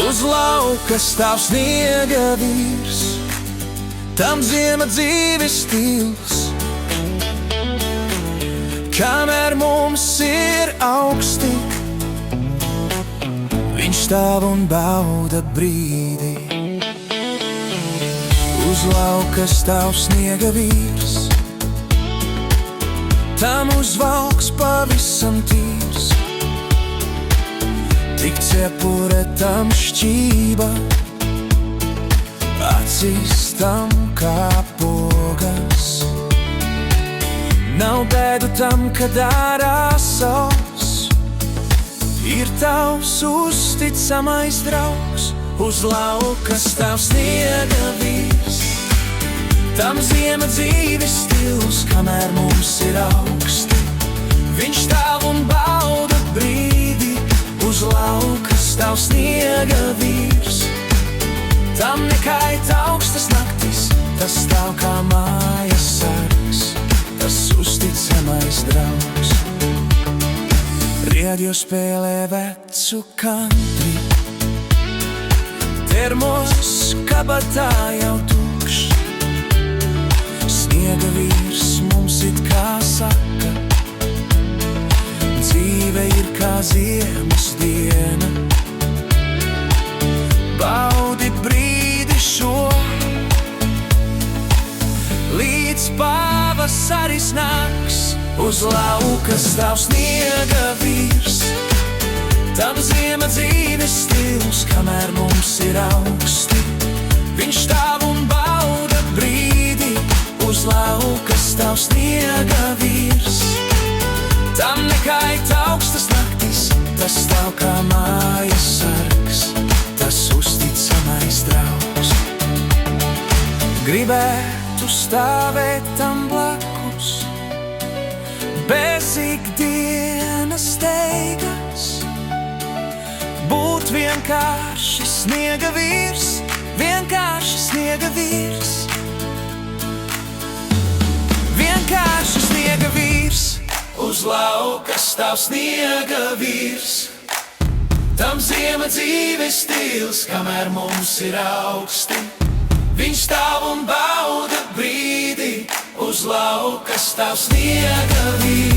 Uz lauka stāv sniega vīrs, tam ziema dzīves stils. Kamēr mums ir augsti, viņš stāv un bauda brīdi. Uz lauka stāv sniega vīrs, tam uzvalks pavisam tīrs. Tik cepure tam šķība, acīs tam kā pogas. Nav bēdu tam, kad ārā sauss, ir tavs uzticamais draugs. Uz lauka stāv sniega vīrs, tam ziema dzīves stils. Kamēr mums ir augsti, viņš stāv un bauda brīdi. Uz lauka stāv sniega vīrs, tam nekait augstas naktis. Tas stāv kā mājas sargs, tas uzticamais draugs. Riedio spēlē vecu kantri, termos kabatā jau tukšs. Sniega vīrs mums it kā saka, dzīve ir kā ziemas diena. Baudi brīdi šo, līdz pavasaris nāks. Uz lauka stāv sniega vīrs, tam ziema dzīves stils. Kamēr mums ir augsti, viņš stāv un bauda brīdi. Uz lauka stāv sniega vīrs, tam nekait augstas naktis. Tas stāv kā mājas sargs, tas uzticamais draugs. Gribētu stāvēt tam blakus, bez ikdienas steigas, būt vienkārši sniega vīrs, vienkārši sniega vīrs. Vienkārši sniega vīrs. Uz lauka stāv sniega vīrs, tam ziema dzīves stils. Kamēr mums ir augsti, viņš stāv un bauda brīdi. Uz lauka stāv sniega vīrs.